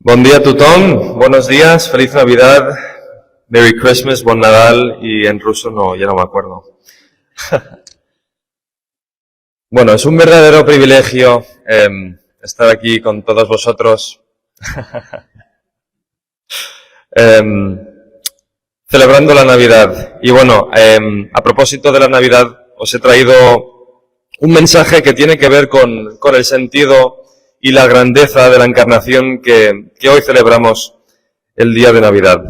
Bon dia a tothom, buenos días, feliz Navidad, Merry Christmas, Bon Nadal y en ruso no, ya no me acuerdo. Bueno, es un verdadero privilegio estar aquí con todos vosotros celebrando la Navidad. Y bueno, a propósito de la Navidad, os he traído un mensaje que tiene que ver con el sentido y la grandeza de la encarnación que hoy celebramos el día de Navidad.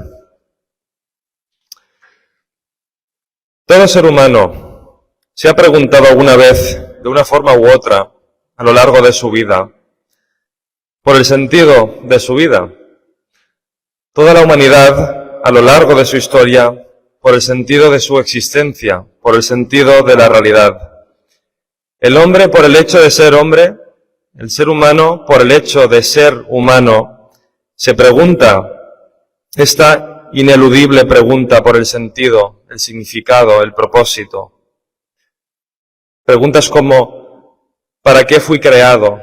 Todo ser humano se ha preguntado alguna vez, de una forma u otra, a lo largo de su vida, por el sentido de su vida. Toda la humanidad, a lo largo de su historia, por el sentido de su existencia, por el sentido de la realidad. El hombre, por el hecho de ser hombre, el ser humano, por el hecho de ser humano, se pregunta esta ineludible pregunta por el sentido, el significado, el propósito. Preguntas como, ¿para qué fui creado?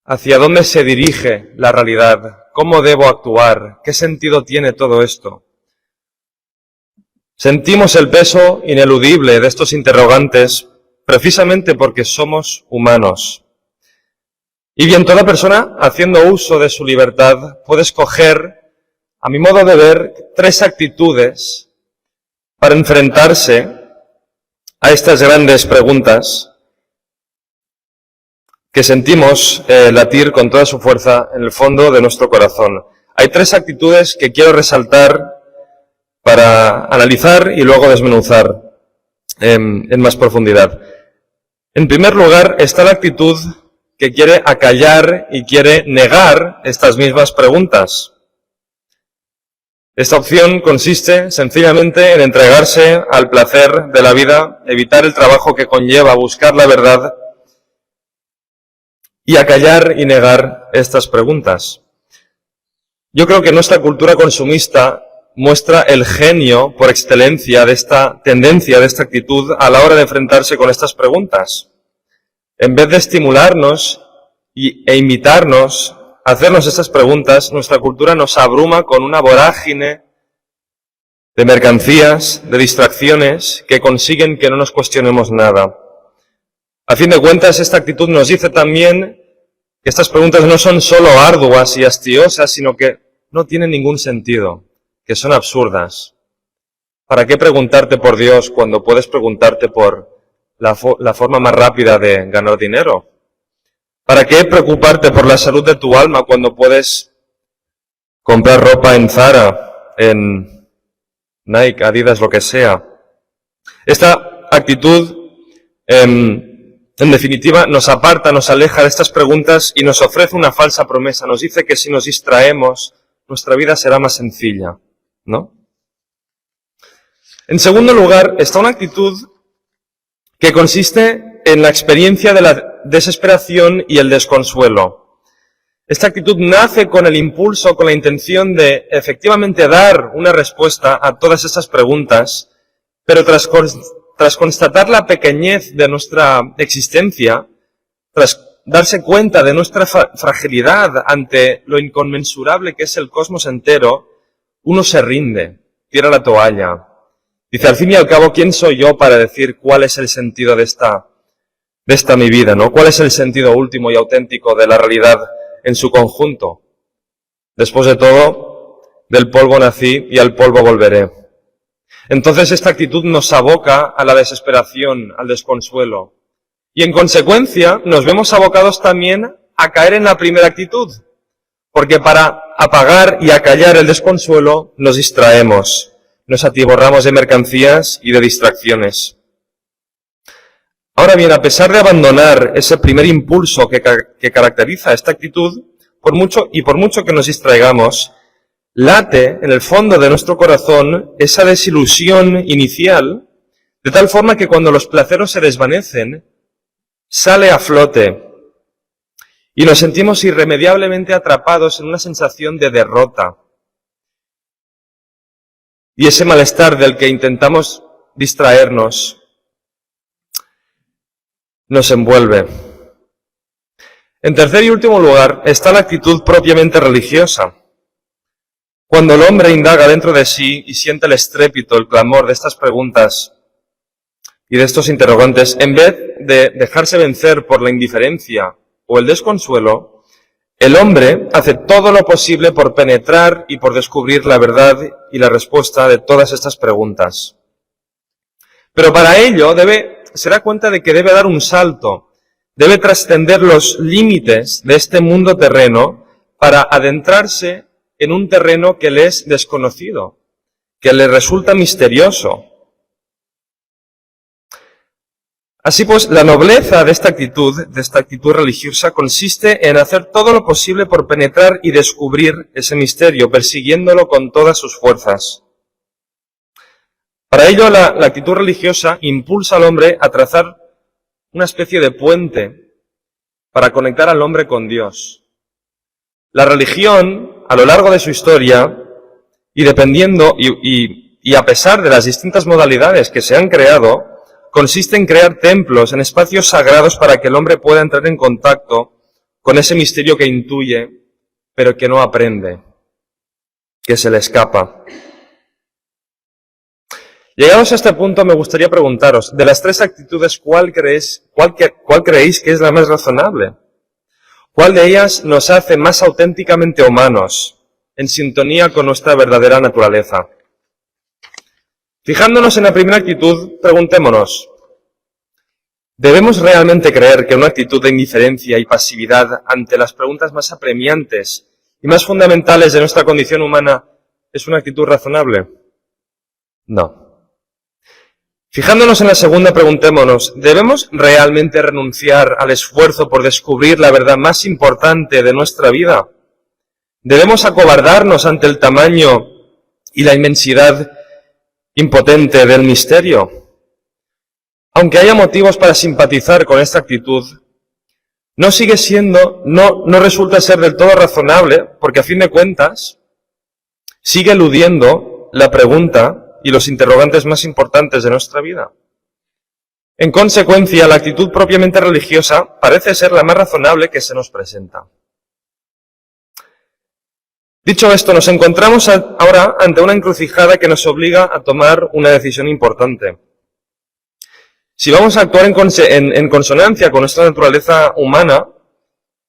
¿Hacia dónde se dirige la realidad? ¿Cómo debo actuar? ¿Qué sentido tiene todo esto? Sentimos el peso ineludible de estos interrogantes precisamente porque somos humanos. Y bien, toda persona, haciendo uso de su libertad, puede escoger, a mi modo de ver, tres actitudes para enfrentarse a estas grandes preguntas que sentimos latir con toda su fuerza en el fondo de nuestro corazón. Hay tres actitudes que quiero resaltar para analizar y luego desmenuzar en más profundidad. En primer lugar, está la actitud que quiere acallar y quiere negar estas mismas preguntas. Esta opción consiste sencillamente en entregarse al placer de la vida, evitar el trabajo que conlleva buscar la verdad y acallar y negar estas preguntas. Yo creo que nuestra cultura consumista muestra el genio por excelencia de esta tendencia, de esta actitud a la hora de enfrentarse con estas preguntas. En vez de estimularnos e invitarnos a hacernos estas preguntas, nuestra cultura nos abruma con una vorágine de mercancías, de distracciones que consiguen que no nos cuestionemos nada. A fin de cuentas, esta actitud nos dice también que estas preguntas no son solo arduas y hastiosas, sino que no tienen ningún sentido, que son absurdas. ¿Para qué preguntarte por Dios cuando puedes preguntarte por la forma más rápida de ganar dinero? ¿Para qué preocuparte por la salud de tu alma cuando puedes comprar ropa en Zara, en Nike, Adidas, lo que sea? Esta actitud, en definitiva, nos aparta, nos aleja de estas preguntas y nos ofrece una falsa promesa. Nos dice que si nos distraemos, nuestra vida será más sencilla, ¿no? En segundo lugar, está una actitud que consiste en la experiencia de la desesperación y el desconsuelo. Esta actitud nace con el impulso, con la intención de efectivamente dar una respuesta a todas estas preguntas, pero tras constatar la pequeñez de nuestra existencia, tras darse cuenta de nuestra fragilidad ante lo inconmensurable que es el cosmos entero, uno se rinde, tira la toalla. Dice, al fin y al cabo, ¿quién soy yo para decir cuál es el sentido de esta mi vida, ¿no? ¿Cuál es el sentido último y auténtico de la realidad en su conjunto? Después de todo, del polvo nací y al polvo volveré. Entonces esta actitud nos aboca a la desesperación, al desconsuelo. Y en consecuencia nos vemos abocados también a caer en la primera actitud. Porque para apagar y acallar el desconsuelo nos distraemos. Nos atiborramos de mercancías y de distracciones. Ahora bien, a pesar de abandonar ese primer impulso que caracteriza esta actitud, por mucho que nos distraigamos, late en el fondo de nuestro corazón esa desilusión inicial, de tal forma que cuando los placeres se desvanecen, sale a flote y nos sentimos irremediablemente atrapados en una sensación de derrota. Y ese malestar del que intentamos distraernos nos envuelve. En tercer y último lugar está la actitud propiamente religiosa. Cuando el hombre indaga dentro de sí y siente el estrépito, el clamor de estas preguntas y de estos interrogantes, en vez de dejarse vencer por la indiferencia o el desconsuelo, el hombre hace todo lo posible por penetrar y por descubrir la verdad y la respuesta de todas estas preguntas. Pero para ello se da cuenta de que debe dar un salto, debe trascender los límites de este mundo terreno para adentrarse en un terreno que le es desconocido, que le resulta misterioso. Así pues, la nobleza de esta actitud religiosa, consiste en hacer todo lo posible por penetrar y descubrir ese misterio, persiguiéndolo con todas sus fuerzas. Para ello, la actitud religiosa impulsa al hombre a trazar una especie de puente para conectar al hombre con Dios. La religión, a lo largo de su historia, y dependiendo y a pesar de las distintas modalidades que se han creado, consiste en crear templos en espacios sagrados para que el hombre pueda entrar en contacto con ese misterio que intuye, pero que no aprende, que se le escapa. Llegados a este punto, me gustaría preguntaros, de las tres actitudes, ¿cuál creéis que es la más razonable? ¿Cuál de ellas nos hace más auténticamente humanos, en sintonía con nuestra verdadera naturaleza? Fijándonos en la primera actitud, preguntémonos, ¿debemos realmente creer que una actitud de indiferencia y pasividad ante las preguntas más apremiantes y más fundamentales de nuestra condición humana es una actitud razonable? No. Fijándonos en la segunda, preguntémonos, ¿debemos realmente renunciar al esfuerzo por descubrir la verdad más importante de nuestra vida? ¿Debemos acobardarnos ante el tamaño y la inmensidad impotente del misterio? Aunque haya motivos para simpatizar con esta actitud, no resulta ser del todo razonable, porque a fin de cuentas sigue eludiendo la pregunta y los interrogantes más importantes de nuestra vida. En consecuencia, la actitud propiamente religiosa parece ser la más razonable que se nos presenta. Dicho esto, nos encontramos ahora ante una encrucijada que nos obliga a tomar una decisión importante. Si vamos a actuar en consonancia con nuestra naturaleza humana,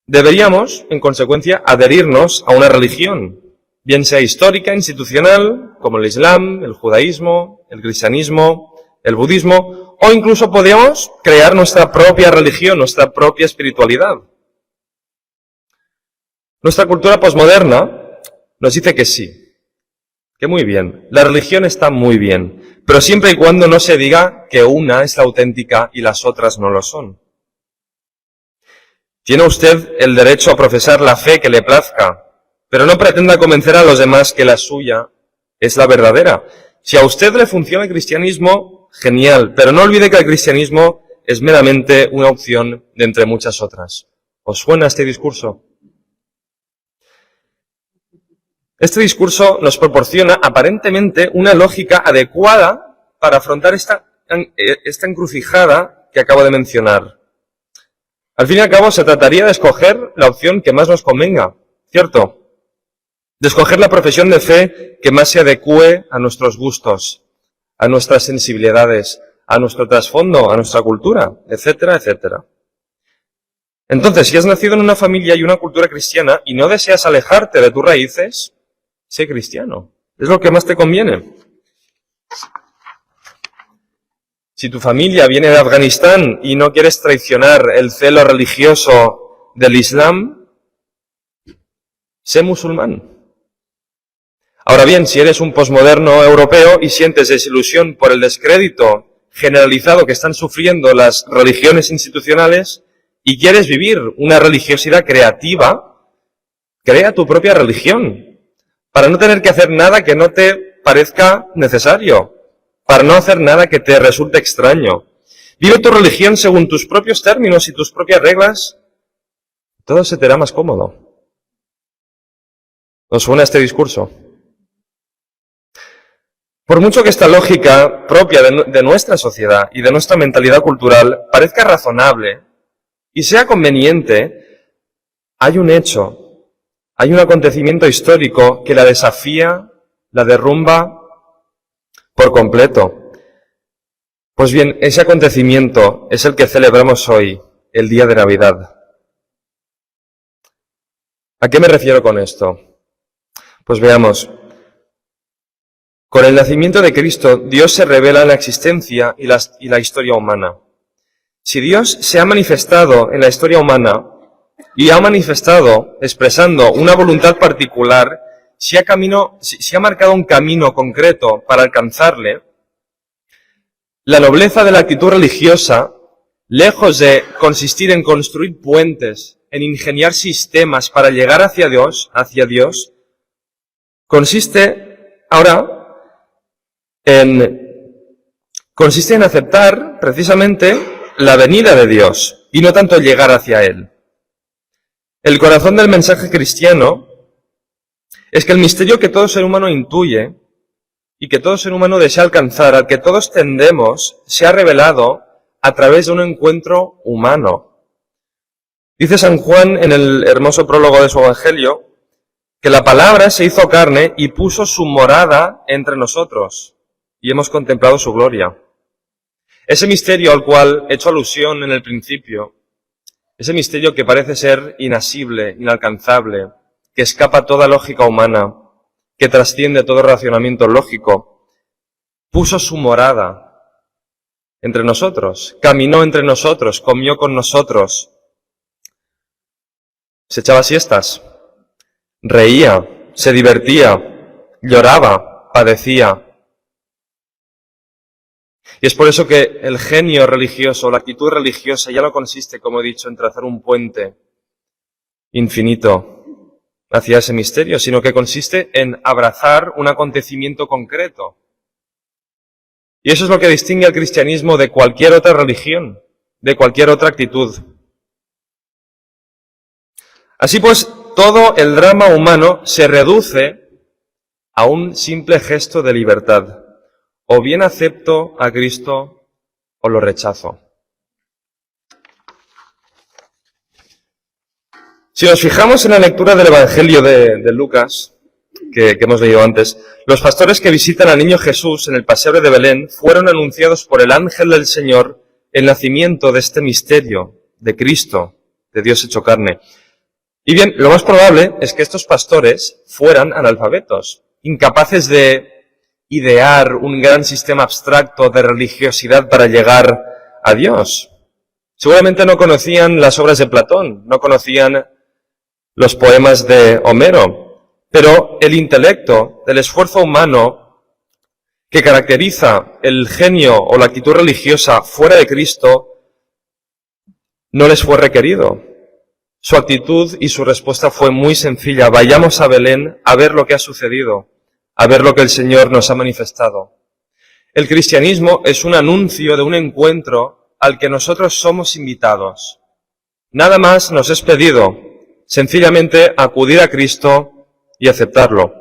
deberíamos, en consecuencia, adherirnos a una religión, bien sea histórica, institucional, como el Islam, el judaísmo, el cristianismo, el budismo, o incluso podríamos crear nuestra propia religión, nuestra propia espiritualidad. Nuestra cultura posmoderna nos dice que sí, que muy bien, la religión está muy bien, pero siempre y cuando no se diga que una es la auténtica y las otras no lo son. Tiene usted el derecho a profesar la fe que le plazca, pero no pretenda convencer a los demás que la suya es la verdadera. Si a usted le funciona el cristianismo, genial, pero no olvide que el cristianismo es meramente una opción de entre muchas otras. ¿Os suena este discurso? Este discurso nos proporciona aparentemente una lógica adecuada para afrontar esta encrucijada que acabo de mencionar. Al fin y al cabo, se trataría de escoger la opción que más nos convenga, ¿cierto? De escoger la profesión de fe que más se adecue a nuestros gustos, a nuestras sensibilidades, a nuestro trasfondo, a nuestra cultura, etcétera, etcétera. Entonces, si has nacido en una familia y una cultura cristiana y no deseas alejarte de tus raíces, sé cristiano. Es lo que más te conviene. Si tu familia viene de Afganistán y no quieres traicionar el celo religioso del Islam, sé musulmán. Ahora bien, si eres un posmoderno europeo y sientes desilusión por el descrédito generalizado que están sufriendo las religiones institucionales y quieres vivir una religiosidad creativa, crea tu propia religión, para no tener que hacer nada que no te parezca necesario, para no hacer nada que te resulte extraño. Vive tu religión según tus propios términos y tus propias reglas. Todo se te hará más cómodo. ¿Os suena este discurso? Por mucho que esta lógica propia de nuestra sociedad y de nuestra mentalidad cultural parezca razonable y sea conveniente, hay un hecho, hay un acontecimiento histórico que la desafía, la derrumba por completo. Pues bien, ese acontecimiento es el que celebramos hoy, el día de Navidad. ¿A qué me refiero con esto? Pues veamos. Con el nacimiento de Cristo, Dios se revela en la existencia y la historia humana. Si Dios se ha manifestado en la historia humana y ha manifestado expresando una voluntad particular, si ha marcado un camino concreto para alcanzarle, la nobleza de la actitud religiosa, lejos de consistir en construir puentes, en ingeniar sistemas para llegar hacia Dios, consiste en aceptar precisamente la venida de Dios y no tanto llegar hacia Él. El corazón del mensaje cristiano es que el misterio que todo ser humano intuye y que todo ser humano desea alcanzar, al que todos tendemos, se ha revelado a través de un encuentro humano. Dice San Juan en el hermoso prólogo de su Evangelio que la palabra se hizo carne y puso su morada entre nosotros, y hemos contemplado su gloria. Ese misterio al cual he hecho alusión en el principio, ese misterio que parece ser inasible, inalcanzable, que escapa a toda lógica humana, que trasciende todo racionamiento lógico, puso su morada entre nosotros, caminó entre nosotros, comió con nosotros, se echaba siestas, reía, se divertía, lloraba, padecía. Y es por eso que el genio religioso, la actitud religiosa ya no consiste, como he dicho, en trazar un puente infinito hacia ese misterio, sino que consiste en abrazar un acontecimiento concreto. Y eso es lo que distingue al cristianismo de cualquier otra religión, de cualquier otra actitud. Así pues, todo el drama humano se reduce a un simple gesto de libertad. O bien acepto a Cristo o lo rechazo. Si nos fijamos en la lectura del Evangelio de Lucas, que hemos leído antes, los pastores que visitan al niño Jesús en el pesebre de Belén fueron anunciados por el ángel del Señor el nacimiento de este misterio de Cristo, de Dios hecho carne. Y bien, lo más probable es que estos pastores fueran analfabetos, incapaces de idear un gran sistema abstracto de religiosidad para llegar a Dios. Seguramente no conocían las obras de Platón, no conocían los poemas de Homero, pero el intelecto, el esfuerzo humano que caracteriza el genio o la actitud religiosa fuera de Cristo no les fue requerido. Su actitud y su respuesta fue muy sencilla. Vayamos a Belén a ver lo que ha sucedido, a ver lo que el Señor nos ha manifestado. El cristianismo es un anuncio de un encuentro al que nosotros somos invitados. Nada más nos es pedido, sencillamente acudir a Cristo y aceptarlo.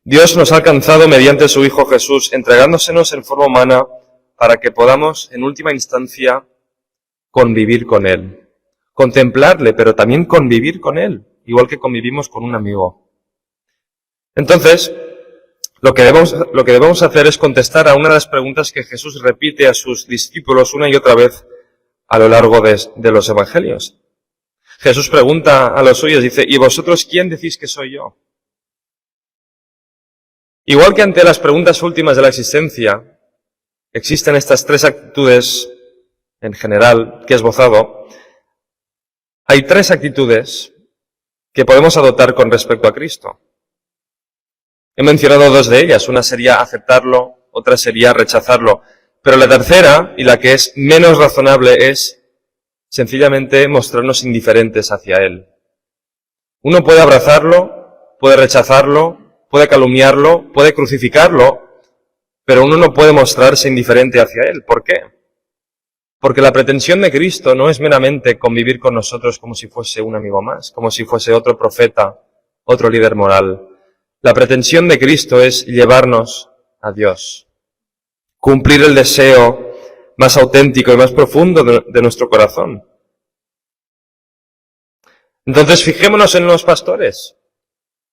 Dios nos ha alcanzado mediante su Hijo Jesús, entregándosenos en forma humana para que podamos, en última instancia, convivir con Él. Contemplarle, pero también convivir con Él, igual que convivimos con un amigo. Entonces, lo que debemos hacer es contestar a una de las preguntas que Jesús repite a sus discípulos una y otra vez a lo largo de los evangelios. Jesús pregunta a los suyos, dice, ¿y vosotros quién decís que soy yo? Igual que ante las preguntas últimas de la existencia, existen estas tres actitudes en general que he esbozado. Hay tres actitudes que podemos adoptar con respecto a Cristo. He mencionado dos de ellas, una sería aceptarlo, otra sería rechazarlo, pero la tercera, y la que es menos razonable, es sencillamente mostrarnos indiferentes hacia Él. Uno puede abrazarlo, puede rechazarlo, puede calumniarlo, puede crucificarlo, pero uno no puede mostrarse indiferente hacia Él. ¿Por qué? Porque la pretensión de Cristo no es meramente convivir con nosotros como si fuese un amigo más, como si fuese otro profeta, otro líder moral. La pretensión de Cristo es llevarnos a Dios, cumplir el deseo más auténtico y más profundo de nuestro corazón. Entonces fijémonos en los pastores.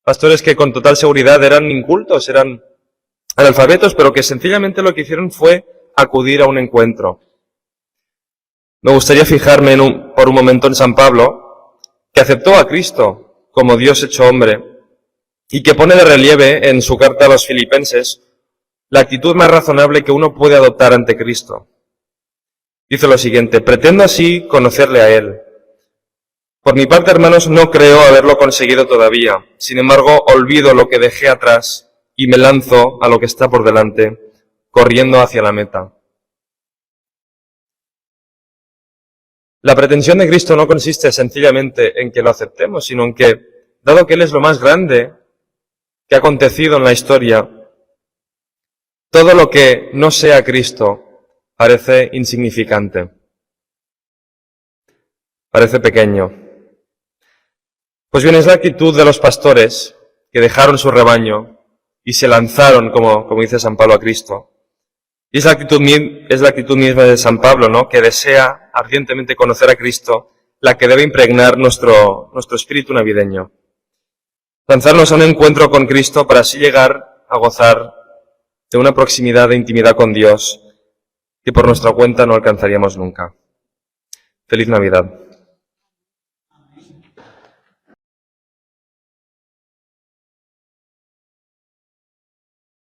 Pastores que con total seguridad eran incultos, eran analfabetos, pero que sencillamente lo que hicieron fue acudir a un encuentro. Me gustaría fijarme por un momento en San Pablo, que aceptó a Cristo como Dios hecho hombre, y que pone de relieve en su carta a los filipenses la actitud más razonable que uno puede adoptar ante Cristo. Dice lo siguiente: pretendo así conocerle a Él. Por mi parte, hermanos, no creo haberlo conseguido todavía. Sin embargo, olvido lo que dejé atrás y me lanzo a lo que está por delante, corriendo hacia la meta. La pretensión de Cristo no consiste sencillamente en que lo aceptemos, sino en que, dado que Él es lo más grande que ha acontecido en la historia, todo lo que no sea Cristo parece insignificante, parece pequeño. Pues bien, es la actitud de los pastores que dejaron su rebaño y se lanzaron, como dice San Pablo, a Cristo. Y es la actitud misma de San Pablo, ¿no?, que desea ardientemente conocer a Cristo, la que debe impregnar nuestro espíritu navideño. Lanzarnos a un encuentro con Cristo para así llegar a gozar de una proximidad de intimidad con Dios que por nuestra cuenta no alcanzaríamos nunca. Feliz Navidad.